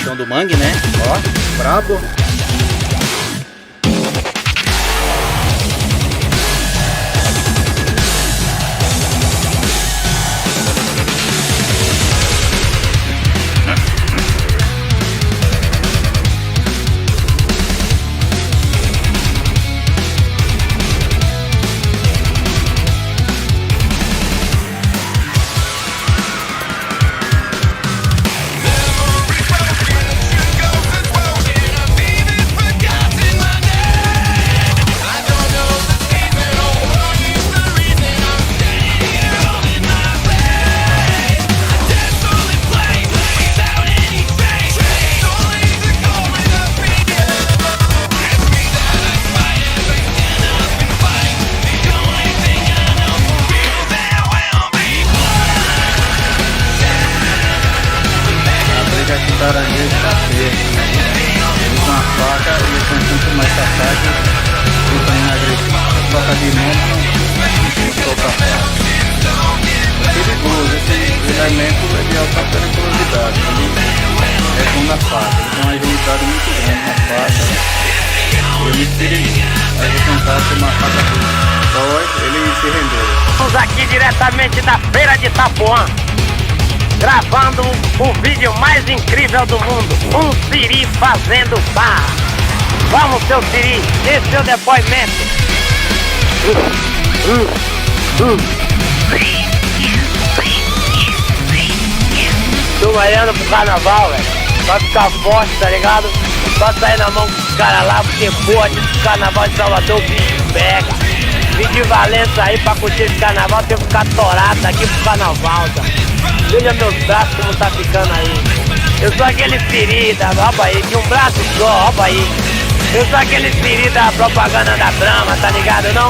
bichão do mangue, né? Ó, brabo. Caranguejo tá feio. Ele com a faca e eu com mais safado. Eu tô indo agressivo. A faca de mão não solta a faca. É perigoso, esse elemento é de alta periculosidade. Ele é como na faca, ele tem uma agilidade muito grande na faca. Ele é muito perigoso. Aí eu vou tentar ter uma faca dói, ele se rendeu. Estamos aqui diretamente da feira de Itapuã, gravando o vídeo mais incrível do mundo, um siri fazendo barra. Vamos, seu siri, dê seu depoimento. Tô malhando pro carnaval, velho, pra ficar forte, tá ligado? Pra sair na mão com os caras lá, porque porra, esse carnaval de Salvador o bicho pega. Vim de Valença aí pra curtir esse carnaval, tenho que ficar torado daqui pro carnaval, tá? Veja meus braços como tá ficando aí. Eu sou aquele siri da, ó aí, de um braço só, ó aí. Eu sou aquele siri da propaganda da Brahma, tá ligado não?